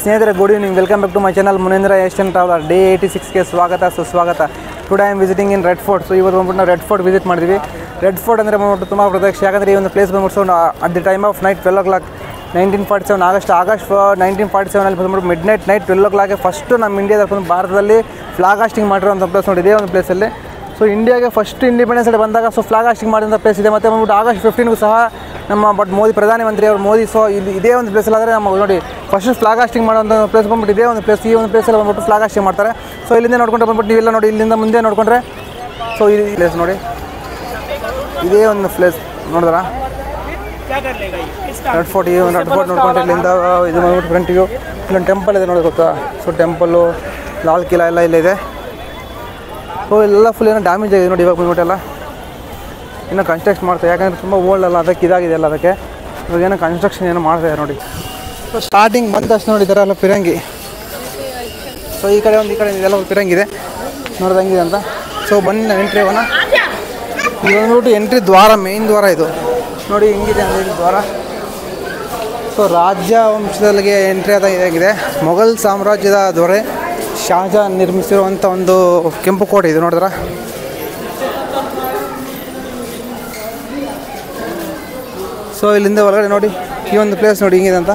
ಸ್ನೇಹಿತರೆ, good evening. Welcome back to my channel Munendra Asian traveller. Day 86ಗೆ ಸ್ವಾಗತ ಸುಸ್ವಾಗತ. Today I am visiting in Red Fort. So ಇವತ್ತು ಬಂದ್ಬಿಟ್ಟು ನಾವು ರೆಡ್ ಫೋರ್ಟ್ ವಿಸಿಟ್ ಮಾಡಿದ್ವಿ. ರೆಡ್ ಫೋರ್ಟ್ ಅಂದರೆ ಬಂದ್ಬಿಟ್ಟು ತುಂಬ ಪ್ರತ್ಯಕ್ಷ. ಯಾಕಂದರೆ ಈ ಒಂದು ಪ್ಲೇಸ್ ಬಂದ್ಬಿಟ್ಟು at the time of night 12 o'clock 1947 August 1947 ಬಂದ್ಬಿಟ್ಟು ಮಿಡ್ ನೈಟ್ 12 o'clock ಫಸ್ಟು ನಮ್ಮ ಇಂಡಿಯಾದ ಭಾರತದಲ್ಲಿ ಫ್ಲಾಗ್ ಹಾಸ್ಟಿಂಗ್ ಮಾಡಿರೋಂಥ ಪ್ಲೇಸ್ ನೋಡಿ. ಇದೇ ಒಂದು ಪ್ಲೇಸಲ್ಲಿ ಸೊ ಇಂಡಿಯಾಗೆ ಫಸ್ಟ್ ಇಂಡಿಪೆಂಡೆನ್ಸ್ ಡೇ ಬಂದಾಗ ಸೊ ಫ್ಲಾಗ್ ಹಾಸ್ಟಿಂಗ್ ಮಾಡಿದಂಥ ಪ್ಲೇಸ್ ಇದೆ. ಮತ್ತು ಬಂದ್ಬಿಟ್ಟು ಆಗಸ್ಟ್ 15ಗೂ ಸಹ ನಮ್ಮ ಪ್ರಧಾನಮಂತ್ರಿ ಅವರು ಮೋದಿ ಸೊ ಇದೇ ಒಂದು ಪ್ಲೇಸಲ್ಲಿ ಆದರೆ ನಮ್ಮ ನೋಡಿ ಫಸ್ಟ್ ಫ್ಲಾಗ್ ಹಾಸ್ಟಿಂಗ್ ಮಾಡೋಂಥ ಪ್ಲೇಸ್ ಬಂದ್ಬಿಟ್ಟು ಇದೇ ಒಂದು ಪ್ಲೇಸ್. ಈ ಒಂದು ಪ್ಲೇಸಲ್ಲಿ ಬಂದ್ಬಿಟ್ಟು ಫ್ಲಾಗ್ ಹಾಸ್ಟಿಂಗ್ ಮಾಡ್ತಾರೆ. ಸೊ ಇಲ್ಲಿಂದ ನೋಡ್ಕೊಂಡ್ರೆ ಬಂದ್ಬಿಟ್ಟು ನೀವೆಲ್ಲ ನೋಡಿ, ಇಲ್ಲಿಂದ ಮುಂದೆ ನೋಡಿಕೊಂಡ್ರೆ ಸೊ ಈ ಪ್ಲೇಸ್ ನೋಡಿ, ಇದೇ ಒಂದು ಪ್ಲೇಸ್ ನೋಡಿದ್ರ ರೆಡ್ ಫೋರ್ಟ್. ಈ ಒಂದು ರೆಡ್ ಫೋರ್ಟ್ ನೋಡ್ಕೊಂಡ್ರೆ ಇಲ್ಲಿಂದ ಇದು ಬಂದ್ಬಿಟ್ಟು ಫ್ರಂಟಿಗೂ ಇಲ್ಲೊಂದು ಟೆಂಪಲ್ ಇದೆ ನೋಡಿ, ಗೊತ್ತಾ? ಸೊ ಟೆಂಪಲ್ಲು, ಲಾಲ್ ಕಿಲಾ ಎಲ್ಲ ಇಲ್ಲಿದೆ. ಸೊ ಎಲ್ಲ ಫುಲ್ ಏನೋ ಡ್ಯಾಮೇಜ್ ಆಗಿದೆ ನೋಡಿ. ಇವಾಗ ಬಂದ್ಬಿಟ್ಟೆಲ್ಲ ಇನ್ನೂ ಕನ್ಸ್ಟ್ರಕ್ಷನ್ ಮಾಡ್ತಾರೆ. ಯಾಕಂದರೆ ತುಂಬ ಓಲ್ಡ್ ಅಲ್ಲ, ಅದಕ್ಕೆ ಇದಾಗಿದೆ ಅಲ್ಲ, ಅದಕ್ಕೆ ಇವಾಗ ಏನೋ ಕನ್ಸ್ಟ್ರಕ್ಷನ್ ಏನೋ ಮಾಡ್ತಾರೆ ನೋಡಿ. ಸೊ ಸ್ಟಾರ್ಟಿಂಗ್ ಬಂದ ತಕ್ಷಣ ನೋಡಿದ್ದಾರೆ ಎಲ್ಲ ಫಿರಂಗಿ. ಸೊ ಈ ಕಡೆ ಒಂದು ಈ ಕಡೆ ಇದೆಲ್ಲ ಫಿರಂಗಿ ಇದೆ, ನೋಡ್ದಂಗಿದೆ ಅಂತ. ಸೊ ಬನ್ನಿ ನಾವು ಎಂಟ್ರಿ ಹೋಗೋಣ. ಇದು ಬಂದ್ಬಿಟ್ಟು ಎಂಟ್ರಿ ದ್ವಾರ, ಮೇನ್ ದ್ವಾರ ಇದು ನೋಡಿ ಹೆಂಗಿದೆ ಅಂದರೆ ಇದು ದ್ವಾರ. ಸೊ ರಾಜ್ಯ ವಂಶದಲ್ಲಿಗೆ ಎಂಟ್ರಿ ಆಗಿದೆ. ಮೊಘಲ್ ಸಾಮ್ರಾಜ್ಯದ ದೊರೆ ಶಹಜಾನ್ ನಿರ್ಮಿಸಿರುವಂಥ ಒಂದು ಕೆಂಪು ಕೋಟೆ ಇದು ನೋಡಿದ್ರ. ಸೊ ಇಲ್ಲಿಂದ ಒಳಗಡೆ ನೋಡಿ ಈ ಒಂದು ಪ್ಲೇಸ್ ನೋಡಿ ಹಿಂಗಿದೆ ಅಂತ.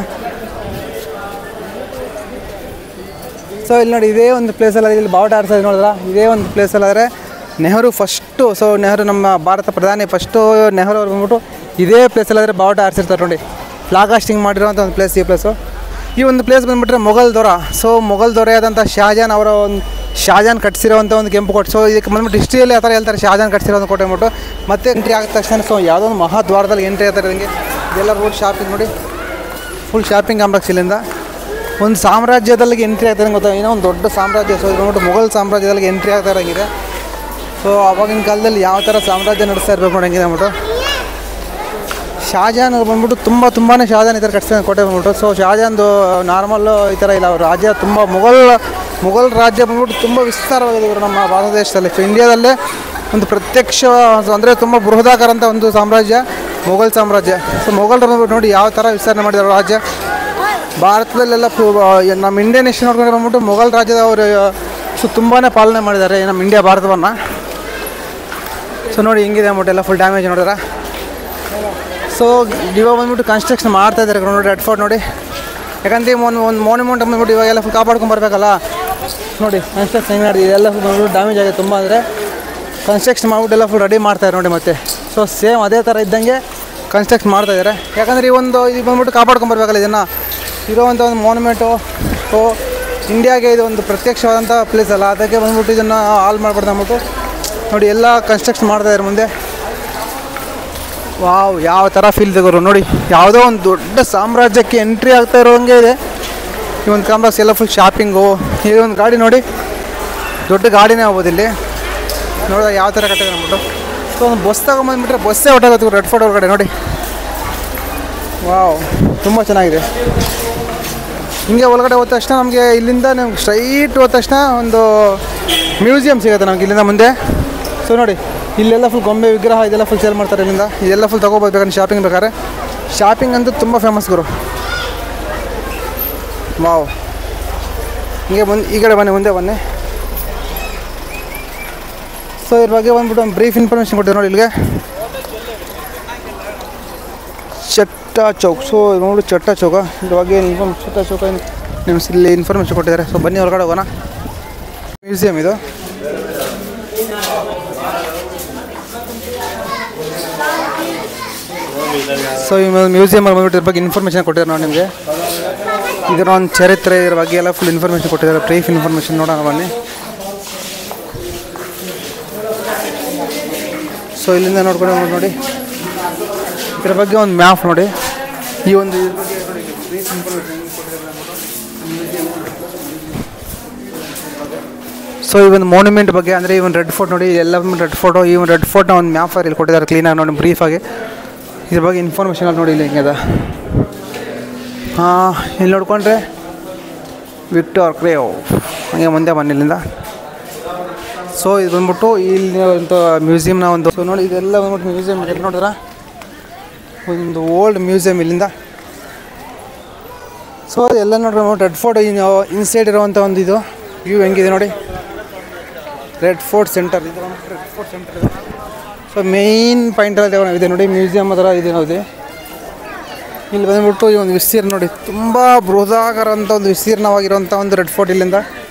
ಸೊ ಇಲ್ಲಿ ನೋಡಿ ಇದೇ ಒಂದು ಪ್ಲೇಸಲ್ಲಿ ಇಲ್ಲಿ ಬಾವುಟ ಆರಿಸೋದು ನೋಡಿದ್ರ. ಇದೇ ಒಂದು ಪ್ಲೇಸಲ್ಲಾದರೆ ನೆಹರು ಫಸ್ಟು, ಸೊ ನೆಹರು ನಮ್ಮ ಭಾರತ ಪ್ರಧಾನಿ ಫಸ್ಟು ನೆಹರು ಅವ್ರು ಬಂದ್ಬಿಟ್ಟು ಇದೇ ಪ್ಲೇಸಲ್ಲಾದರೆ ಬಾವುಟ ಆರಿಸಿರ್ತಾರೆ ನೋಡಿ. ಫ್ಲಾಗ್ ಹಾಸ್ಟಿಂಗ್ ಮಾಡಿರೋಂಥ ಒಂದು ಪ್ಲೇಸ್ ಈ ಪ್ಲೇಸು. ಈ ಒಂದು ಪ್ಲೇಸ್ ಬಂದುಬಿಟ್ರೆ ಮೊಘಲ್ ದೊರೆ. ಸೊ ಮೊಘಲ್ ದೊರೆಯಾದಂಥ ಶಹಜಾನ್ ಕಟ್ಟಿಸಿರೋವಂಥ ಒಂದು ಕೆಂಪು ಕೋಟೆ. ಸೊ ಇದಕ್ಕೆ ಬಂದ್ಬಿಟ್ಟು ಹಿಸ್ಟ್ರಿಯಲ್ಲಿ ಆ ಥರ ಹೇಳ್ತಾರೆ, ಶಹಜಾನ್ ಕಟ್ಟಿಸಿರೋ ಒಂದು ಕೋಟೆ ಅಂದ್ಬಿಟ್ಟು. ಮತ್ತೆ ಎಂಟ್ರಿ ಆಗಿದ ತಕ್ಷಣ ಸೊ ಯಾವುದೋ ಒಂದು ಮಹಾದ್ವಾರದಲ್ಲಿ ಎಂಟ್ರಿ ಆಗ್ತಾರೆ. ಹಿಂಗೆ ಇದೆಲ್ಲ ರೋಡ್ ಶಾಪಿಂಗ್ ನೋಡಿ, ಫುಲ್ ಶಾಪಿಂಗ್ ಕಾಂಪ್ಲೆಕ್ಸ್. ಇಲ್ಲಿಂದ ಒಂದು ಸಾಮ್ರಾಜ್ಯದಲ್ಲಿಗೆ ಎಂಟ್ರಿ ಆಗ್ತಾರೆ ಗೊತ್ತಾ, ಏನೋ ಒಂದು ದೊಡ್ಡ ಸಾಮ್ರಾಜ್ಯ. ಸೊ ಇದು ಬಂದ್ಬಿಟ್ಟು ಮೊಘಲ್ ಸಾಮ್ರಾಜ್ಯದಲ್ಲಿ ಎಂಟ್ರಿ ಆಗ್ತಾ ಇರೋಂಗಿದೆ. ಸೊ ಆವಾಗಿನ ಕಾಲದಲ್ಲಿ ಯಾವ ಥರ ಸಾಮ್ರಾಜ್ಯ ನಡೆಸ್ತಾ ಇರಬೇಕು ನೋಡಂಗಿದೆ ಅಂದ್ಬಿಟ್ಟು. ಶಹಜಾನ್ ಬಂದ್ಬಿಟ್ಟು ತುಂಬಾ ಶಹಜಾನ್ ಈ ಥರ ಕಟ್ಸಿದ ಕೋಟೆ ಬಂದ್ಬಿಟ್ಟು. ಸೊ ಶಹಜಾನ್ದು ನಾರ್ಮಲ್ಲು ಈ ಥರ ಇಲ್ಲ, ಅವ್ರ ರಾಜ್ಯ ತುಂಬ ಮೊಘಲ್ ರಾಜ್ಯ ಬಂದ್ಬಿಟ್ಟು ತುಂಬ ವಿಸ್ತಾರವಾಗಿದೆ ಇವರು ನಮ್ಮ ಭಾರತ ದೇಶದಲ್ಲಿ. ಸೊ ಇಂಡಿಯಾದಲ್ಲೇ ಒಂದು ಪ್ರತ್ಯಕ್ಷ ಅಂದರೆ ತುಂಬ ಬೃಹದಾಕಾರ ಅಂತ ಒಂದು ಸಾಮ್ರಾಜ್ಯ ಮೊಘಲ್ ಸಾಮ್ರಾಜ್ಯ. ಸೊ ಮೊಘಲ್ ಬಂದ್ಬಿಟ್ಟು ನೋಡಿ ಯಾವ ಥರ ವಿಸ್ತರಣೆ ಮಾಡಿದ್ದಾರೆ ರಾಜ್ಯ. ಭಾರತದಲ್ಲೆಲ್ಲ ನಮ್ಮ ಇಂಡಿಯನ್ ನೇಷನ್ ನೋಡ್ಕೊಂಡು ಬಂದ್ಬಿಟ್ಟು ಮೊಘಲ್ ರಾಜ್ಯದ ಅವರು ಸೊ ತುಂಬಾ ಪಾಲನೆ ಮಾಡಿದ್ದಾರೆ ನಮ್ಮ ಇಂಡಿಯಾ ಭಾರತವನ್ನು. ಸೊ ನೋಡಿ ಹೆಂಗಿದೆ ಅಂದ್ಬಿಟ್ಟು ಎಲ್ಲ ಫುಲ್ ಡ್ಯಾಮೇಜ್ ನೋಡಿದ್ರೆ. ಸೊ ಇವಾಗ ಬಂದ್ಬಿಟ್ಟು ಕನ್ಸ್ಟ್ರಕ್ಷನ್ ಮಾಡ್ತಾ ಇದ್ದಾರೆ ನೋಡಿ ರೆಡ್ ಫೋರ್ಟ್ ನೋಡಿ. ಯಾಕಂದರೆ ಒಂದು ಮಾನ್ಯುಮೆಂಟ್ ಬಂದ್ಬಿಟ್ಟು ಇವಾಗೆಲ್ಲ ಫುಲ್ ಕಾಪಾಡ್ಕೊಂಡು ಬರಬೇಕಲ್ಲ ನೋಡಿ. ಕನ್ಸ್ಟ್ರಕ್ಷನ್ ಹೆಂಗೆ ಮಾಡಿದೆ, ಇದೆಲ್ಲ ಫುಲ್ ಬಂದ್ಬಿಟ್ಟು ಡ್ಯಾಮೇಜ್ ಆಗಿದೆ ತುಂಬ. ಅಂದರೆ ಕನ್ಸ್ಟ್ರಕ್ಷನ್ ಮಾಡ್ಬಿಟ್ಟು ಎಲ್ಲ ಫುಲ್ ರೆಡಿ ಮಾಡ್ತಾರೆ ನೋಡಿ. ಮತ್ತೆ ಸೊ ಸೇಮ್ ಅದೇ ಥರ ಇದ್ದಂಗೆ ಕನ್ಸ್ಟ್ರಕ್ಷನ್ ಮಾಡ್ತಾಯಿದ್ದಾರೆ. ಯಾಕಂದರೆ ಇದು ಬಂದ್ಬಿಟ್ಟು ಕಾಪಾಡ್ಕೊಂಡು ಬರಬೇಕಲ್ಲ ಇದನ್ನು, ಇರೋವಂಥ ಒಂದು ಮಾನ್ಯುಮೆಂಟು. ಸೊ ಇಂಡಿಯಾಗೆ ಇದು ಒಂದು ಪ್ರತ್ಯಕ್ಷವಾದಂಥ ಪ್ಲೇಸ್ ಅಲ್ಲ, ಅದಕ್ಕೆ ಬಂದ್ಬಿಟ್ಟು ಇದನ್ನು ಹಾಲ್ ಮಾಡ್ಬಾರ್ದು ಅಂದ್ಬಿಟ್ಟು ನೋಡಿ ಎಲ್ಲ ಕನ್ಸ್ಟ್ರಕ್ಷನ್ ಮಾಡ್ತಾಯಿದ್ದಾರೆ ಮುಂದೆ. ವಾವ್, ಯಾವ ಥರ ಫೀಲ್ ತೆಗೋರು ನೋಡಿ. ಯಾವುದೋ ಒಂದು ದೊಡ್ಡ ಸಾಮ್ರಾಜ್ಯಕ್ಕೆ ಎಂಟ್ರಿ ಆಗ್ತಾ ಇರೋಂಗೆ ಇದೆ ಈ ಒಂದು ಕಾಂಪ್ಲೆಕ್ಸ್. ಎಲ್ಲ ಫುಲ್ ಶಾಪಿಂಗು. ಈ ಒಂದು ಗಾಡಿ ನೋಡಿ, ದೊಡ್ಡ ಗಾಡಿನೇ ಆಗ್ಬೋದು ಇಲ್ಲಿ ನೋಡಿದ್ರೆ ಯಾವ ಥರ ಕಟ್ಟಿದೆ ಅಂದ್ಬಿಟ್ಟು. ಸೊ ಒಂದು ಬಸ್ ತಗೊಂಬಂದ್ಬಿಟ್ರೆ ಬಸ್ಸೇ ಹೊಟ್ಟಾಗುತ್ತೆ ರೆಡ್ ಫೋರ್ಟ್ ಒಳಗಡೆ ನೋಡಿ. ವಾವ್, ತುಂಬ ಚೆನ್ನಾಗಿದೆ. ಹಿಂಗೆ ಒಳಗಡೆ ಹೋದ ತಕ್ಷಣ ನಮಗೆ ಇಲ್ಲಿಂದ ನಮ್ಗೆ ಸ್ಟ್ರೈಟ್ ಹೋದ ತಕ್ಷಣ ಒಂದು ಮ್ಯೂಸಿಯಂ ಸಿಗುತ್ತೆ ನಮ್ಗೆ ಇಲ್ಲಿಂದ ಮುಂದೆ. ಸೊ ನೋಡಿ ಇಲ್ಲೆಲ್ಲ ಫುಲ್ ಗೊಂಬೆ ವಿಗ್ರಹ ಇದೆಲ್ಲ ಫುಲ್ ಸೇಲ್ ಮಾಡ್ತಾರೆ ಇಲ್ಲಿಂದ. ಇದೆಲ್ಲ ಫುಲ್ ತೊಗೋಬೋದ್ಬೇಕಂದ್ರೆ ಶಾಪಿಂಗ್ ಬೇಕಾದ್ರೆ. ಶಾಪಿಂಗ್ ಅಂತೂ ತುಂಬ ಫೇಮಸ್ ಗುರು. ವಾವ್, ಹಿಂಗೆ ಈ ಕಡೆ ಬನ್ನಿ, ಮುಂದೆ ಬನ್ನಿ. ಸೊ ಇದ್ರ ಬಗ್ಗೆ ಬಂದ್ಬಿಟ್ಟು ಒಂದು ಬ್ರೀಫ್ ಇನ್ಫಾರ್ಮೇಷನ್ ಕೊಟ್ಟಿದ್ದಾರೆ ನೋಡಿ ಇಲ್ಲಿಗೆ. ಚಟ್ಟಾ ಚೌಕ್. ಸೊ ಇದು ನೋಡ್ಬಿಟ್ಟು ಚಟ್ಟಾ ಚೌಕ, ಇದ್ರ ಬಗ್ಗೆ ಚಟ್ಟಾ ಚೌಕ ನಿಮ್ಗೆ ಇಲ್ಲಿ ಇನ್ಫಾರ್ಮೇಷನ್ ಕೊಟ್ಟಿದ್ದಾರೆ. ಸೊ ಬನ್ನಿ ಹೊರಗಡೆ ಹೋಗೋಣ. ಮ್ಯೂಸಿಯಂ ಇದು. ಸೊ ಈ ಮ್ಯೂಸಿಯಮಲ್ಲಿ ಬಂದ್ಬಿಟ್ಟು ಇದ್ರ ಬಗ್ಗೆ ಇನ್ಫಾರ್ಮೇಷನ್ ಕೊಟ್ಟಿದ್ದಾರೆ ನೋಡಿ ನಿಮಗೆ. ಇದರ ಒಂದು ಚರಿತ್ರೆ, ಇದ್ರ ಬಗ್ಗೆ ಎಲ್ಲ ಫುಲ್ ಇನ್ಫಾರ್ಮೇಷನ್ ಕೊಟ್ಟಿದ್ದಾರೆ, ಬ್ರೀಫ್ ಇನ್ಫಾರ್ಮೇಷನ್ ನೋಡೋಣ ಬನ್ನಿ. ಸೊ ಇಲ್ಲಿಂದ ನೋಡ್ಕೊಂಡು ನೋಡಿ ಇದ್ರ ಬಗ್ಗೆ ಒಂದು ಮ್ಯಾಪ್ ನೋಡಿ. ಈ ಒಂದು ಇದ್ರ ಬಗ್ಗೆ ನೋಡಿ ಬ್ರೀಫ್ ಇನ್ಫಾರ್ಮೇಷನ್ ಕೊಟ್ಟಿದ್ದಾರೆ. ಸೊ ಈ ಒಂದು ಮಾನ್ಯುಮೆಂಟ್ ಬಗ್ಗೆ ಅಂದರೆ ಈ ಒಂದು ರೆಡ್ ಫೋರ್ಟ್ ನೋಡಿ, ಎಲ್ಲ ರೆಡ್ ಫೋಟೋ. ಈ ಒಂದು ರೆಡ್ ಫೋರ್ಟ್ನ ಒಂದು ಮ್ಯಾಪ್ ಇಲ್ಲಿ ಕೊಟ್ಟಿದ್ದಾರೆ ಕ್ಲೀನಾಗಿ ನೋಡಿ ಬ್ರೀಫಾಗಿ. ಇದ್ರ ಬಗ್ಗೆ ಇನ್ಫಾರ್ಮೇಷನ್ ಅಲ್ಲಿ ನೋಡಿ ಇಲ್ಲಿ ಹೆಂಗೆ ಅದ. ಇಲ್ಲಿ ನೋಡಿಕೊಂಡ್ರೆ ವಿಕ್ಟೋರ್ ಕ್ರೇವ್, ಹಾಗೆ ಮುಂದೆ ಬನ್ನಿ ಇಲ್ಲಿಂದ. ಸೊ ಇದು ಬಂದ್ಬಿಟ್ಟು ಇಲ್ಲಿ ಒಂದು ಮ್ಯೂಸಿಯಮ್ನ ಒಂದು. ಸೊ ನೋಡಿ ಇದೆಲ್ಲ ಬಂದ್ಬಿಟ್ಟು ಮ್ಯೂಸಿಯಮ್ ಇದೆ ನೋಡಿದ್ರ, ಒಂದು ಓಲ್ಡ್ ಮ್ಯೂಸಿಯಮ್ ಇಲ್ಲಿಂದ. ಸೊ ಎಲ್ಲ ನೋಡ್ರಿ ರೆಡ್ ಫೋರ್ಟ್ ಇನ್ಸೈಡ್ ಇರುವಂಥ ಒಂದು ಇದು ವ್ಯೂ ಹೆಂಗಿದೆ ನೋಡಿ. ರೆಡ್ ಫೋರ್ಟ್ ಸೆಂಟರ್ ಇದು ರೆಡ್ ಫೋರ್ಟ್ ಸೆಂಟರ್ ಇದೆ. ಸೊ ಮೇಯ್ನ್ ಪಾಯಿಂಟಲ್ಲಿ ಇದೆ ನೋಡಿ, ಮ್ಯೂಸಿಯಮ್ ಥರ ಇದೆ ನೋಡಿ. ಇಲ್ಲಿ ಬಂದ್ಬಿಟ್ಟು ಈ ಒಂದು ವಿಸ್ತೀರ್ಣ ನೋಡಿ, ತುಂಬ ಬೃಹದಾಕಾರ ಅಂತ ಒಂದು ವಿಸ್ತೀರ್ಣವಾಗಿರುವಂಥ ಒಂದು ರೆಡ್ ಫೋರ್ಟ್ ಇಲ್ಲಿಂದ.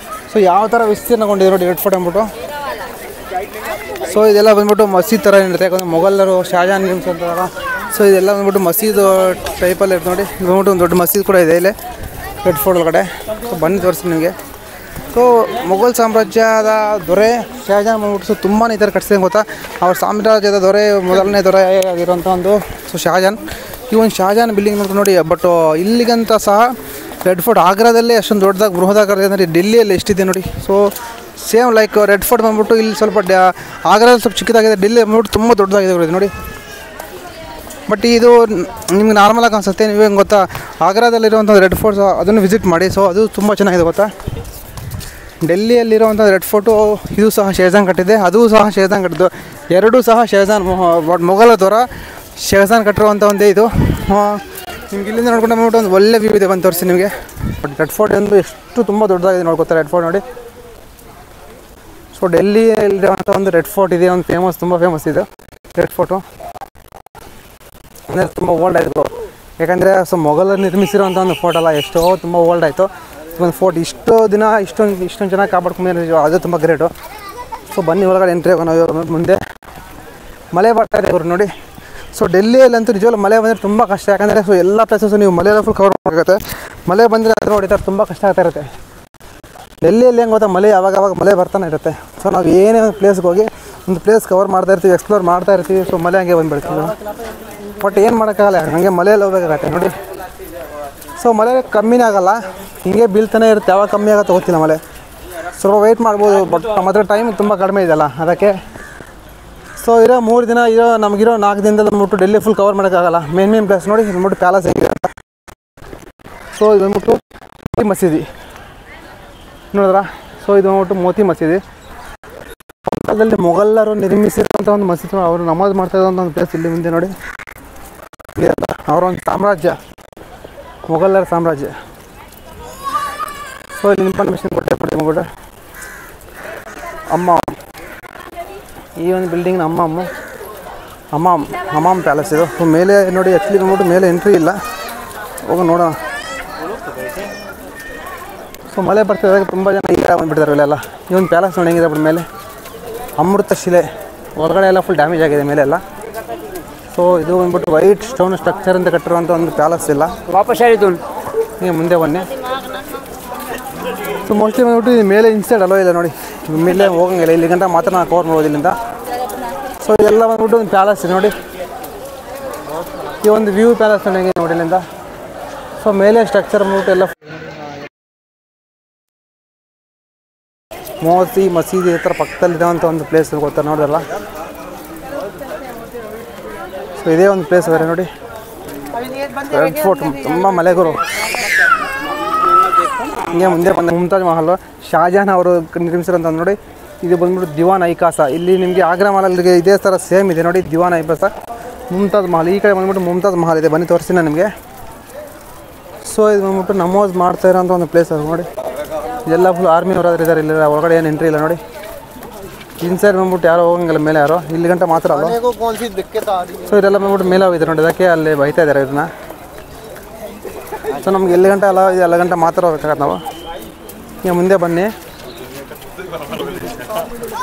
ಸೊ ಯಾವ ಥರ ವಿಸ್ತೀರ್ಣಗೊಂಡಿದೆ ನೋಡಿ ರೆಡ್ ಫೋರ್ಟ್ ಅಂದ್ಬಿಟ್ಟು. ಸೊ ಇದೆಲ್ಲ ಬಂದ್ಬಿಟ್ಟು ಮಸೀದ್ ಥರ ಇರುತ್ತೆ, ಯಾಕಂದರೆ ಮೊಘಲರು ಶಾಜಹಾನ್ ನಿರ್ಮಿಸಿರ್ತಾರಲ್ಲ. ಸೊ ಇದೆಲ್ಲ ಬಂದ್ಬಿಟ್ಟು ಮಸೀದು ಟೈಪಲ್ಲಿ ಇರುತ್ತೆ ನೋಡಿ. ಇದು ಬಂದ್ಬಿಟ್ಟು ಒಂದು ದೊಡ್ಡ ಮಸೀದ್ ಕೂಡ ಇದೆ ಇಲ್ಲಿ ರೆಡ್ ಫೋರ್ಟ್ ಒಳಗಡೆ. ಸೊ ಬನ್ನಿ ತೋರಿಸ್ತೀನಿ ನಿಮಗೆ. ಸೊ ಮೊಘಲ್ ಸಾಮ್ರಾಜ್ಯದ ದೊರೆ ಶಾಜಹಾನ್ ಬಂದ್ಬಿಟ್ಟು ಸೊ ತುಂಬಾ ಈ ಥರ ಕಟ್ಸಿದಂಗೆ ಗೊತ್ತಾ. ಅವ್ರ ಸಾಮ್ರಾಜ್ಯದ ದೊರೆ ಮೊದಲನೇ ದೊರೆ ಆಗಿರೋಂಥ ಒಂದು ಸೊ ಶಾಜಹಾನ್. ಈ ಒಂದು ಶಾಜಹಾನ್ ಬಿಲ್ಡಿಂಗ್ ನೋಡ್ಕೊಂಡು ನೋಡಿ. ಬಟ್ ಇಲ್ಲಿಗಂತ ಸಹ ರೆಡ್ ಫೋರ್ಟ್ ಆಗ್ರಾದಲ್ಲೇ ಅಷ್ಟೊಂದು ದೊಡ್ಡದಾಗಿ ಬೃಹದಾಕಾರ ಅಂದರೆ ಡೆಲ್ಲಿಯಲ್ಲಿ ಎಷ್ಟಿದೆ ನೋಡಿ. So same like red fort ಬಂದ್ಬಿಟ್ಟು ಇಲ್ಲಿ ಸ್ವಲ್ಪ ಆಗ್ರಾದಲ್ಲಿ ಸ್ವಲ್ಪ ಚಿಕ್ಕದಾಗಿದೆ, ಡೆಲ್ಲಿ ಬಂದ್ಬಿಟ್ಟು ತುಂಬ ದೊಡ್ಡದಾಗಿದೆ ನೋಡಿ. ಬಟ್ ಇದು ನಿಮ್ಗೆ ನಾರ್ಮಲಾಗಿ ಅನಿಸುತ್ತೆ, ನೀವೇನು ಗೊತ್ತಾ, ಆಗ್ರಾದಲ್ಲಿರುವಂಥ ರೆಡ್ ಫೋರ್ಟ್ ಅದನ್ನು ವಿಸಿಟ್ ಮಾಡಿ. ಸೊ ಅದು ತುಂಬ ಚೆನ್ನಾಗಿದೆ ಗೊತ್ತಾ. ಡೆಲ್ಲಿಯಲ್ಲಿರುವಂಥ ರೆಡ್ ಫೋರ್ಟು ಇದು ಸಹ ಶಹಜಾನ್ ಕಟ್ಟಿದೆ, ಅದು ಸಹ ಶಹಜಾನ್ ಕಟ್ಟಿದ್ದು. ಎರಡೂ ಸಹ ಶಹಜಾನ್ ಮೊಘಲ ದೊರ ಶಹಜಾನ್ ಕಟ್ಟಿರುವಂಥ ಒಂದೇ ಇದು. ನಿಮ್ಗೆ ಇಲ್ಲಿಂದ ನೋಡ್ಕೊಂಡು ಬಂದ್ಬಿಟ್ಟು ಒಂದು ಒಳ್ಳೆ ವ್ಯೂ ಇದೆ, ಬಂದು ತೋರಿಸಿ ನಿಮಗೆ. ಬಟ್ ರೆಡ್ ಫೋರ್ಟ್ ಎಂದು ಎಷ್ಟು ತುಂಬ ದೊಡ್ಡದಾಗಿದೆ ನೋಡ್ಕೊತಾರೆ ರೆಡ್ ಫೋರ್ಟ್ ನೋಡಿ. ಸೊ ಡೆಲ್ಲಿಯಲ್ಲಿರುವಂಥ ಒಂದು ರೆಡ್ ಫೋರ್ಟ್ ಇದೆ, ಒಂದು ತುಂಬ ಫೇಮಸ್ ಇದೆ ರೆಡ್ ಫೋರ್ಟು. ಅಂದರೆ ತುಂಬ ಓಲ್ಡ್ ಆಯಿತು, ಯಾಕಂದರೆ ಸೊ ಮೊಘಲರು ನಿರ್ಮಿಸಿರುವಂಥ ಒಂದು ಫೋರ್ಟ್ ಅಲ್ಲ, ಎಷ್ಟೋ ತುಂಬ ಓಲ್ಡ್ ಆಯಿತು. ಒಂದು ಫೋರ್ಟ್ ಇಷ್ಟು ದಿನ ಇಷ್ಟೊಂದು ಚೆನ್ನಾಗಿ ಕಾಪಾಡ್ಕೊಂಡು ಅದು ತುಂಬ ಗ್ರೇಟು. ಸೊ ಬನ್ನಿ ಒಳಗಡೆ ಎಂಟ್ರಿ ಆಗೋಣ. ಮುಂದೆ ಮಳೆ ಬರ್ತಾ ಇದೆ ಇವರು ನೋಡಿ. ಸೊ ಡೆಲ್ಲಿಯಲ್ಲಂತೂ ನಿಜವಾಗ್ಲೂ ಮಳೆ ಬಂದರೆ ತುಂಬ ಕಷ್ಟ, ಯಾಕಂದರೆ ಸೊ ಎಲ್ಲ ಪ್ಲೇಸಸ್ಸು ನೀವು ಮಳೆಯೆಲ್ಲ ಫುಲ್ ಕವರ್ ಮಾಡಬೇಕಾಗುತ್ತೆ. ಮಳೆ ಬಂದರೆ ಅದು ನೋಡಿತಾರೆ ತುಂಬ ಕಷ್ಟ ಆಗ್ತಾ ಇರುತ್ತೆ. ಡೆಲ್ಲಿಯಲ್ಲಿ ಹೆಂಗೆ ಗೊತ್ತಾ, ಮಳೆ ಆವಾಗ ಮಳೆ ಬರ್ತಾನೆ ಇರುತ್ತೆ. ಸೊ ನಾವು ಏನೇ ಒಂದು ಪ್ಲೇಸ್ಗೆ ಹೋಗಿ ಒಂದು ಪ್ಲೇಸ್ ಕವರ್ ಮಾಡ್ತಾ ಇರ್ತೀವಿ, ಎಕ್ಸ್ಪ್ಲೋರ್ ಮಾಡ್ತಾ ಇರ್ತೀವಿ. ಸೊ ಮಳೆ ಹಂಗೆ ಬಂದುಬಿಡ್ತೀವಿ. ಬಟ್ ಏನು ಮಾಡೋಕ್ಕಾಗಲ್ಲ, ಹಾಗೆ ಮಳೆಯಲ್ಲಿ ಹೋಗ್ಬೇಕಾಗತ್ತೆ ನೋಡಿ. ಸೊ ಮಳೆ ಕಮ್ಮಿನೇ ಆಗೋಲ್ಲ, ಹಿಂಗೆ ಬೀಳ್ತಾನೆ ಇರುತ್ತೆ. ಯಾವಾಗ ಕಮ್ಮಿ ಆಗುತ್ತೆ ಗೊತ್ತಿಲ್ಲ ಮಳೆ. ಸ್ವಲ್ಪ ವೆಯ್ಟ್ ಮಾಡ್ಬೋದು, ಬಟ್ ನಮ್ಮ ಹತ್ರ ಟೈಮ್ ತುಂಬ ಕಡಿಮೆ ಇದೆಯಲ್ಲ ಅದಕ್ಕೆ. ಸೊ ಇರೋ 3 ದಿನ ನಮಗಿರೋ 4 ದಿನದಲ್ಲಿ ಬಂದ್ಬಿಟ್ಟು ಡೆಲ್ಲಿ ಫುಲ್ ಕವರ್ ಮಾಡೋಕ್ಕಾಗಲ್ಲ. ಮೇನ್ ಪ್ಲೇಸ್ ನೋಡಿ ಬಂದ್ಬಿಟ್ಟು ಪ್ಯಾಲೇಸ್ ಹೇಗಿದೆ ಅಂತ. ಸೊ ಇದು ಬಂದ್ಬಿಟ್ಟು ಮೋತಿ ಮಸೀದಿ ನೋಡಿದ್ರಾ. ಸೊ ಇದು ಬಂದ್ಬಿಟ್ಟು ಮೋತಿ ಮಸೀದಿ. ಕಾಲದಲ್ಲಿ ಮೊಘಲರು ನಿರ್ಮಿಸಿರುವಂಥ ಒಂದು ಮಸೀದಿ, ಅವರು ನಮಾಜ್ ಮಾಡ್ತಾ ಇರೋಂಥ ಒಂದು ಪ್ಲೇಸ್ ಇಲ್ಲಿ ಮುಂದೆ ನೋಡಿ. ಅವರ ಒಂದು ಸಾಮ್ರಾಜ್ಯ, ಮೊಘಲರ ಸಾಮ್ರಾಜ್ಯ. ಸೊ ಇಲ್ಲಿ ಇನ್ಫಾರ್ಮೇಷನ್ ಕೊಟ್ಟೆ ಅಮ್ಮ. ಈ ಒಂದು ಬಿಲ್ಡಿಂಗ್ನ ಹಮಾಮ್ ಪ್ಯಾಲೇಸ್ ಇದು. ಸೊ ಮೇಲೆ ನೋಡಿ, ಆ್ಯಕ್ಚುಲಿ ಬಂದ್ಬಿಟ್ಟು ಮೇಲೆ ಎಂಟ್ರಿ ಇಲ್ಲ, ಹೋಗಿ ನೋಡೋಣ. ಸೊ ಮಳೆ ಬರ್ತಿದ್ದಾಗ ತುಂಬ ಜನ ಈಗ ಬಂದುಬಿಡ್ತಾರೆ ಇಲ್ಲೆಲ್ಲ. ಈ ಒಂದು ಪ್ಯಾಲೇಸ್ ನೋಡಿ ಹೆಂಗಿದೆ ಬಿಟ್ಟು ಮೇಲೆ ಅಮೃತ ಶಿಲೆ, ಹೊರಗಡೆ ಎಲ್ಲ ಫುಲ್ ಡ್ಯಾಮೇಜ್ ಆಗಿದೆ ಮೇಲೆ ಎಲ್ಲ. ಸೊ ಇದು ಬಂದ್ಬಿಟ್ಟು ವೈಟ್ ಸ್ಟೋನ್ ಸ್ಟ್ರಕ್ಚರ್ ಅಂತ ಕಟ್ಟಿರುವಂಥ ಒಂದು ಪ್ಯಾಲೇಸ್ ಇಲ್ಲ. ವಾಪಸ್ ಆಯಿತು ನೀವು ಮುಂದೆ ಬನ್ನಿ. ಸೊ ಮೋಸ್ಟ್ಲಿ ಬಂದ್ಬಿಟ್ಟು ಇದು ಮೇಲೆ ಇನ್ಸೈಡ್ ಅಲೋ ಇಲ್ಲ ನೋಡಿ, ಮೇಲೆ ಹೋಗಂಗಿಲ್ಲ, ಇಲ್ಲಿ ಗಂಟ ಮಾತ್ರ ನಾನು ಕವರ್ ಮಾಡ್ಬೋದು ಇಲ್ಲಿಂದ. ಸೊ ಇದೆಲ್ಲ ಬಂದ್ಬಿಟ್ಟು ಒಂದು ಪ್ಯಾಲೇಸ್ ನೋಡಿ. ಈ ಒಂದು ವ್ಯೂ ಪ್ಯಾಲೇಸ್ ನನಗೆ ನೋಡಿ ಇಲ್ಲಿಂದ. ಸೊ ಮೇಲೆ ಸ್ಟ್ರಕ್ಚರ್ ಬಂದ್ಬಿಟ್ಟು ಎಲ್ಲ ಮೋತಿ ಮಸೀದಿ ಈ ಥರ ಪಕ್ಕದಲ್ಲಿರೋವಂಥ ಒಂದು ಪ್ಲೇಸ್ ಗೊತ್ತಾ ನೋಡಿದಲ್ಲ. ಸೊ ಇದೇ ಒಂದು ಪ್ಲೇಸ್ ಬೇರೆ ನೋಡಿ, ರೆಡ್ ಫೋರ್ಟ್ ತುಂಬ ಮಲೆಗುರು. ಹಿಂಗೆ ಮುಂದೆ ಬಂದ ಮುಮ್ತಾಜ್ ಮಹಲ್, ಶಾಜಹಾನ್ ಅವರು ನಿರ್ಮಿಸಿರೋಂಥ ನೋಡಿ. ಇದು ಬಂದ್ಬಿಟ್ಟು ದಿವಾನ್ ಐ ಖಾಸ. ಇಲ್ಲಿ ನಿಮಗೆ ಆಗ್ರಾ ಮಹಲ್ಗೆ ಇದೇ ಥರ ಸೇಮ್ ಇದೆ ನೋಡಿ, ದಿವಾನ್ ಐ ಖಾಸ ಮುಮ್ತಾಜ್ ಮಹಲ್. ಈ ಕಡೆ ಬಂದ್ಬಿಟ್ಟು ಮುಮ್ತಾಜ್ ಮಹಲ್ ಇದೆ, ಬನ್ನಿ ತೋರಿಸ್ತೀನಿ ನಿಮಗೆ. ಸೊ ಇದು ಬಂದ್ಬಿಟ್ಟು ನಮಾಜ್ ಮಾಡ್ತಾ ಇರೋಂಥ ಒಂದು ಪ್ಲೇಸ್ ಅದು ನೋಡಿ. ಇದೆಲ್ಲ ಫುಲ್ ಆರ್ಮಿ ಅವರಾದ್ರು ಇದ್ದಾರೆ, ಇಲ್ಲ ಒಳಗಡೆ ಏನು ಎಂಟ್ರಿ ಇಲ್ಲ ನೋಡಿ. ಇನ್ಸೈಡ್ ಬಂದ್ಬಿಟ್ಟು ಯಾರೋ ಹೋಗಂಗಿಲ್ಲ, ಮೇಲೆ ಯಾರೋ ಇಲ್ಲಿ ಗಂಟೆ ಮಾತ್ರ ಅಲ್ಲ. ಸೊ ಇದೆಲ್ಲ ಬಂದ್ಬಿಟ್ಟು ಮೇಲೆ ಹೋಗಿದೆ ನೋಡಿ, ಅದಕ್ಕೆ ಅಲ್ಲಿ ಬೈತಾ ಇದ್ದಾರೆ ಇದನ್ನ. ಸೊ ನಮ್ಗೆ ಎಲ್ಲಿ ಗಂಟೆ ಅಲ್ಲ, ಇದು ಎಲ್ಲ ಗಂಟೆ ಮಾತ್ರ ಹೋಗ್ಬೇಕಾಗತ್ತೆ ನಾವು. ಈಗ ಮುಂದೆ ಬನ್ನಿ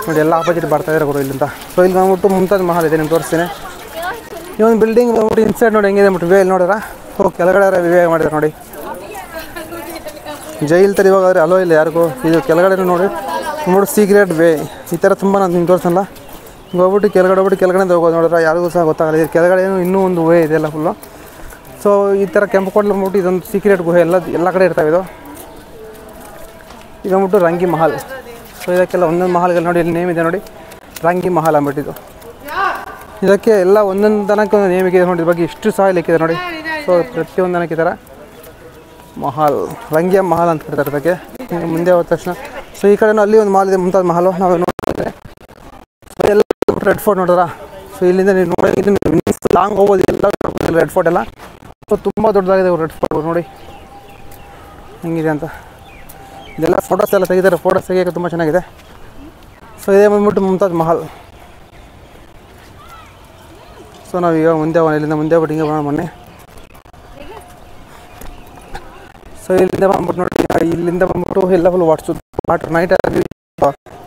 ನೋಡಿ, ಎಲ್ಲ ಆಪೋಸಿಟ್ ಬರ್ತಾಯಿದ್ದಾರೆ ಗುರು ಇಲ್ಲಿಂದ. ಸೊ ಇಲ್ಲಿ ಬಂದ್ಬಿಟ್ಟು ಮುಮ್ತಾಜ್ ಮಹಲ್ ಇದೆ, ನಿಮ್ಗೆ ತೋರಿಸ್ತೀನಿ. ಈ ಒಂದು ಬಿಲ್ಡಿಂಗ್ ಬಂದ್ಬಿಟ್ಟು ಇನ್ಸೈಡ್ ನೋಡಿ ಹೆಂಗಿದೆ ಅಂದ್ಬಿಟ್ಟು ವೇ ಇಲ್ಲಿ ನೋಡಿರ. ಸೊ ಕೆಳಗಡೆ ವೇ ಮಾಡಿದ್ದಾರೆ ನೋಡಿ, ಜೈಲ್ ಥರ ಇವಾಗಾದ್ರೆ ಅಲೋ ಇಲ್ಲ ಯಾರಿಗೂ. ಇದು ಕೆಳಗಡೆ ನೋಡಿ ಸೀಕ್ರೆಟ್ ವೇ ಈ ಥರ ತುಂಬ ನಾನು ನಿಮ್ಗೆ ತೋರಿಸಲ್ಲ. ಹಿಂಗೆ ಹೋಗ್ಬಿಟ್ಟು ಕೆಳಗಡೆ ಹೋಗೋದು ನೋಡಿದ್ರೆ ಯಾರಿಗೂ ಸಹ ಗೊತ್ತಾಗಲ್ಲ. ಇದು ಕೆಳಗಡೆ ಇನ್ನೂ ಒಂದು ವೇ ಇದೆ ಎಲ್ಲ ಫುಲ್ಲು. ಸೊ ಈ ಥರ ಕೆಂಪು ಕೋಟೆ ಬಂದ್ಬಿಟ್ಟು ಇದೊಂದು ಸೀಕ್ರೆಟ್ ಗುಹೆ, ಎಲ್ಲ ಕಡೆ ಇರ್ತಾವೆ ಇದು. ಬಂದ್ಬಿಟ್ಟು ರಂಗಿ ಮಹಲ್. ಸೊ ಇದಕ್ಕೆಲ್ಲ ಒಂದೊಂದು ಮಹಲ್ಗಳು ನೋಡಿ, ಇಲ್ಲಿ ನೇಮ್ ಇದೆ ನೋಡಿ, ರಂಗಿ ಮಹಲ್ ಅಂದ್ಬಿಟ್ಟಿದ್ದು. ಇದಕ್ಕೆ ಎಲ್ಲ ಒಂದೊಂದು ದನಕ್ಕೆ ಒಂದು ನೇಮ್ ಇದೆ ನೋಡಿ, ಇದ್ರ ಬಗ್ಗೆ ಇಷ್ಟು ಸಹ ಲೆಕ್ಕಿದೆ ನೋಡಿ. ಸೊ ಪ್ರತಿಯೊಂದು ದನಕ್ಕೆ ಈ ಥರ ಮಹಲ್, ರಂಗಿಯ ಮಹಲ್ ಅಂತ ಬಿಡ್ತಾರೆ ಅದಕ್ಕೆ. ಮುಂದೆ ಹೋದ ತಕ್ಷಣ ಸೊ ಈ ಕಡೆನೂ ಅಲ್ಲಿ ಒಂದು ಮಹಲ್ ಇದೆ, ಮುಮ್ತಾಜ್ ಮಹಲು. ನಾವು ನೋಡಿದ್ರೆ ಸೊ ಎಲ್ಲ ರೆಡ್ ಫೋರ್ಟ್ ನೋಡಿದ್ರ. ಸೊ ಇಲ್ಲಿಂದ ನೀವು ನೋಡಿ ಲಾಂಗ್ ಹೋಗ್ಬೋದು, ಎಲ್ಲ ರೆಡ್ ಫೋರ್ಟ್ ಎಲ್ಲ. ಸೊ ತುಂಬ ದೊಡ್ಡದಾಗಿದೆ ರೆಡ್ ಫೋರ್ಟ್ ನೋಡಿ. ಹೆಂಗಿದೆ ಅಂತ. ಇದೆಲ್ಲ ಫೋಟೋಸ್ ಎಲ್ಲ ತೆಗಿತಾರೆ, ಫೋಟೋಸ್ ತೆಗಿಯೋಕ್ಕೆ ತುಂಬ ಚೆನ್ನಾಗಿದೆ. ಸೊ ಇದೇ ಬಂದ್ಬಿಟ್ಟು ಮುಮ್ತಾಜ್ ಮಹಲ್. ಸೊ ನಾವು ಈಗ ಇಲ್ಲಿಂದ ಮುಂದೆ ಬಿಟ್ಟು ಹಿಂಗೆ ಬರೋಣ ಮೊನ್ನೆ. ಸೊ ಇಲ್ಲಿಂದ ಬಂದ್ಬಿಟ್ಟು ನೋಡಿ, ಇಲ್ಲಿಂದ ಬಂದ್ಬಿಟ್ಟು ಎಲ್ಲ ಫುಲ್ ವಾಟರ್ ನೈಟ್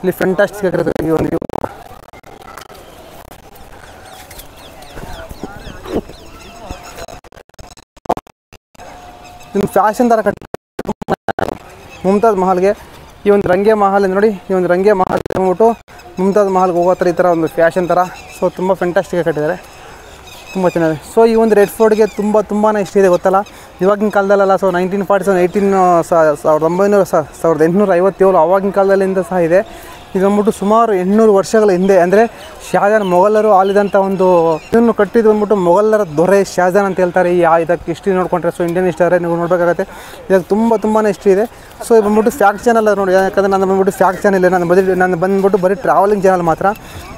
ಇಲ್ಲಿ ಫ್ಯಾಂಟಾಸ್ಟಿಕ್ ಆಗಿರುತ್ತೆ ಈ ಒಂದು ವ್ಯೂ. ಇದೊಂದು ಫ್ಯಾಷನ್ ಥರ ಮುಮ್ತಾಜ್ ಮಹಲ್ಗೆ ಈ ಒಂದು ರಂಗೆ ಮಹಲ್ ನೋಡಿ, ಈ ಒಂದು ರಂಗೆ ಮಹಲ್ ಬಂದ್ಬಿಟ್ಟು ಮುಮ್ತಾಜ್ ಮಹಲ್ಗೆ ಹೋಗೋ ಥರ ಈ ಥರ ಒಂದು ಫ್ಯಾಷನ್ ಥರ. ಸೊ ತುಂಬ ಫ್ಯಾಂಟಾಸ್ಟಿಕ್ ಕಟ್ಟಿದ್ದಾರೆ, ತುಂಬ ಚೆನ್ನಾಗಿದೆ. ಸೊ ಈ ಒಂದು ರೆಡ್ ಫೋರ್ಟ್ಗೆ ತುಂಬಾ ಇಷ್ಟ ಇದೆ ಗೊತ್ತಲ್ಲ. ಇವಾಗಿನ ಕಾಲದಲ್ಲ, ಸೊ 1850 ಆವಾಗಿನ ಕಾಲದಲ್ಲಿಂದ ಸಹ ಇದೆ. ಇದು ಬಂದ್ಬಿಟ್ಟು ಸುಮಾರು 800 ವರ್ಷಗಳ ಹಿಂದೆ, ಅಂದರೆ ಶಾಜಾನ್ ಮೊಘಲರು ಆಳಿದಂಥ ಒಂದು ಇದನ್ನು ಕಟ್ಟಿದ್ದು ಬಂದ್ಬಿಟ್ಟು ಮೊಘಲರ ದೊರೆ ಶಾಜಾನ್ ಅಂತ ಹೇಳ್ತಾರೆ. ಇದಕ್ಕೆ ಹಿಸ್ಟ್ರಿ ನೋಡ್ಕೊಂಡ್ರೆ, ಸೊ ಇಂಡಿಯನ್ ಹಿಸ್ಟ್ರಿ ಆದರೆ ನೀವು ನೋಡಬೇಕಾಗತ್ತೆ. ಇದಕ್ಕೆ ತುಂಬಾ ಹಿಸ್ಟ್ರಿ ಇದೆ. ಸೊ ಇದು ಬಂದ್ಬಿಟ್ಟು ಫ್ಯಾಕ್ಟ್ ಚಾನಲ್ ನೋಡಿ, ಯಾಕಂದರೆ ನಾನು ಬಂದ್ಬಿಟ್ಟು ಫ್ಯಾಕ್ಟ್ ಚಾನಲ್ ಇಲ್ಲ, ನಾನು ಬಂದ್ಬಿಟ್ಟು ಬರೀ ಟ್ರಾವೆಲಿಂಗ್ ಚಾನಲ್ ಮಾತ್ರ.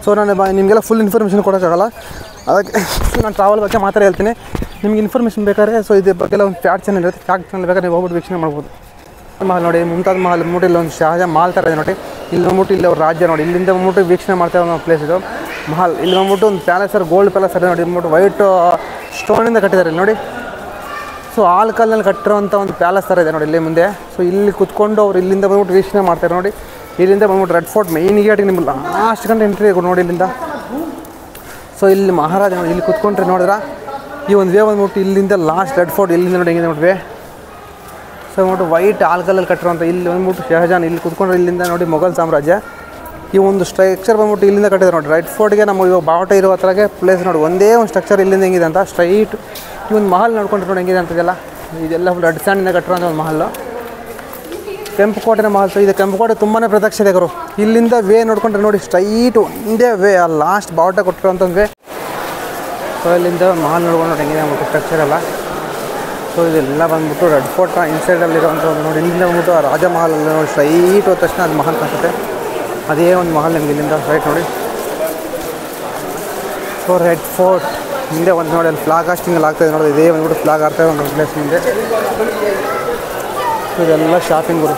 ಸೊ ನಾನು ನಿಮಗೆಲ್ಲ ಫುಲ್ ಇನ್ಫಾರ್ಮೇಷನ್ ಕೊಡೋಕ್ಕಾಗಲ್ಲ, ಅದಕ್ಕೆ ನಾನು ಟ್ರಾವೆಲ್ ಬಗ್ಗೆ ಮಾತ್ರ ಹೇಳ್ತೀನಿ. ನಿಮ್ಗೆ ಇನ್ಫಾರ್ಮೇಷನ್ ಬೇಕಾದ್ರೆ ಸೊ ಇದ್ರ ಬಗ್ಗೆ ಒಂದು ಫ್ಯಾಕ್ಟ್ ಚಾನಲ್ ಇರುತ್ತೆ, ಫ್ಯಾಕ್ಟ್ ಚಾನಲ್ ಬೇಕಾದ್ರೆ ನೀವು ಹೋಗ್ಬಿಟ್ಟು ವೀಕ್ಷಣೆ ಮಾಡ್ಬೋದು. ಮಹಲ್ ನೋಡಿ, ಮುಮ್ತಾಜ್ ಮಹಲ್ ಬಂದ್ಬಿಟ್ಟು ಇಲ್ಲೊಂದು ಶಾಜಾನ್ ಮಾಲ್ ಥರ ಇದೆ ನೋಡಿ. ಇಲ್ಲಿ ಬಂದ್ಬಿಟ್ಟು ಇಲ್ಲಿ ಅವ್ರ ರಾಜ್ಯ ನೋಡಿ, ಇಲ್ಲಿಂದ ಬಂದ್ಬಿಟ್ಟು ವೀಕ್ಷಣೆ ಮಾಡ್ತಾ ಒಂದು ಪ್ಲೇಸ್ ಇದು ಮಹಲ್. ಇಲ್ಲಿ ಬಂದ್ಬಿಟ್ಟು ಒಂದು ಪ್ಯಾಲೇಸರ್, ಗೋಲ್ಡ್ ಪ್ಯಾಲೇಸ್ ಇದೆ ನೋಡಿ, ಬಂದ್ಬಿಟ್ಟು ವೈಟ್ ಸ್ಟೋನಿಂದ ಕಟ್ಟಿದ್ದಾರೆ ಇಲ್ಲಿ ನೋಡಿ. ಸೊ ಆಲ್ ಕಾಲದಲ್ಲಿ ಕಟ್ಟಿರೋಂಥ ಒಂದು ಪ್ಯಾಲೇಸ್ ಥರ ಇದೆ ನೋಡಿ ಇಲ್ಲಿ ಮುಂದೆ. ಸೊ ಇಲ್ಲಿ ಕುತ್ಕೊಂಡು ಅವ್ರು ಇಲ್ಲಿಂದ ಬಂದ್ಬಿಟ್ಟು ವೀಕ್ಷಣೆ ಮಾಡ್ತಾರೆ ನೋಡಿ. ಇಲ್ಲಿಂದ ಬಂದ್ಬಿಟ್ಟು ರೆಡ್ ಫೋರ್ಟ್ ಮೈನ್ ಗೇಟಿಗೆ ನಿಮ್ಗೆ ಲಾಸ್ಟ್ ಗಂಟೆ ಎಂಟ್ರಿ ನೋಡಿ ಇಲ್ಲಿಂದ. ಸೊ ಇಲ್ಲಿ ಮಹಾರಾಜ ನೋಡಿ, ಇಲ್ಲಿ ಕುತ್ಕೊಂಡ್ರೆ ನೋಡಿದ್ರೆ ಈ ಒಂದು ವೇ ಬಂದ್ಬಿಟ್ಟು ಇಲ್ಲಿಂದ ಲಾಸ್ಟ್ ರೆಡ್ ಫೋರ್ಟ್ ಇಲ್ಲಿಂದ ನೋಡಿ ಹೆಂಗಿದೆ ನೋಡ್ರಿ. ಸೊ ಬಂದ್ಬಿಟ್ಟು ವೈಟ್ ಆಲ್ಕಲಲ್ಲಿ ಕಟ್ಟಿರೋಂಥ ಇಲ್ಲಿ ಬಂದ್ಬಿಟ್ಟು ಶಹಜಾನ್ ಇಲ್ಲಿ ಕುತ್ಕೊಂಡ್ರೆ ಇಲ್ಲಿಂದ ನೋಡಿ ಮೊಘಲ್ ಸಾಮ್ರಾಜ್ಯ. ಈ ಒಂದು ಸ್ಟ್ರಕ್ಚರ್ ಬಂದ್ಬಿಟ್ಟು ಇಲ್ಲಿಂದ ಕಟ್ಟಿದ್ದಾರೆ ನೋಡಿ. ರೆಡ್ ಫೋರ್ಟ್ಗೆ ನಮ್ಮ ಇವಾಗ ಬಾವುಟ ಇರೋ ಹತ್ರಗೆ ಪ್ಲೇಸ್ ನೋಡಿ, ಒಂದೇ ಒಂದು ಸ್ಟ್ರಕ್ಚರ್ ಇಲ್ಲಿಂದ ಹೆಂಗಿದೆ ಅಂತ ಸ್ಟ್ರೈಟ್. ಈ ಒಂದು ಮಹಲ್ ನೋಡ್ಕೊಂಡ್ರೆ ನೋಡಿ ಹೆಂಗಿದೆ ಅಂತದೆಲ್ಲ. ಇದೆಲ್ಲ ಫುಲ್ ರೆಡ್ ಸ್ಯಾಂಡಿಂದ ಕಟ್ಟಿರೋಂಥ ಒಂದು ಮಹಲ್ಲು, ಕೆಂಪುಕೋಟೆನ ಮಹಲ್. ಸೊ ಇದು ಕೆಂಪುಕೋಟೆ ತುಂಬಾ ಪ್ರತ್ಯಕ್ಷತೆ ಗುರು. ಇಲ್ಲಿಂದ ವೇ ನೋಡ್ಕೊಂಡ್ರೆ ನೋಡಿ ಸ್ಟ್ರೈಟ್ ಒಂದೇ ವೇ, ಆ ಲಾಸ್ಟ್ ಬಾವುಟ ಕೊಟ್ಟಿರೋಂಥ ವೇ. ಸೊ ಇಲ್ಲಿಂದ ಮಹಲ್ ನೋಡ್ಕೊಂಡು ನೋಡಿ ಹೆಂಗಿದೆ ಅಂದ್ಬಿಟ್ಟು ಸ್ಟ್ರಕ್ಚರ್ ಎಲ್ಲ. ಸೊ ಇದೆಲ್ಲ ಬಂದ್ಬಿಟ್ಟು ರೆಡ್ ಫೋರ್ಟ್ ಇನ್ಸೈಡಲ್ಲಿರೋಂಥ ನೋಡಿ. ಇಲ್ಲಿಂದ ಬಂದ್ಬಿಟ್ಟು ಆ ರಾಜ ಮಹಲಲ್ಲಿ ನೋಡಿ ಸ್ಟ್ರೈಟ್ ಹೋದ ತಕ್ಷಣ ಅದು ಮಹಲ್ ಕಾಣಿಸುತ್ತೆ. ಅದೇ ಒಂದು ಮಹಲ್ ನಿಮ್ಗೆ ಇಲ್ಲಿಂದ ಸ್ಟ್ರೈಟ್ ನೋಡಿ. ಸೊ ರೆಡ್ ಫೋರ್ಟ್ ಹಿಂದೆ ಒಂದು ನೋಡಿ, ಅಲ್ಲಿ ಫ್ಲಾಗ್ ಹಾಸ್ಟಿಂಗ್ ಎಲ್ಲ ಆಗ್ತಾಯಿದೆ ನೋಡಿ. ಇದೇ ಬಂದ್ಬಿಟ್ಟು ಫ್ಲಾಗ್ ಆಗ್ತಾಯಿದೆ ಒಂದು ಪ್ಲೇಸ್ ಮುಂದೆ. ಸೊ ಇದೆಲ್ಲ ಶಾಪಿಂಗ್ ಗುರು.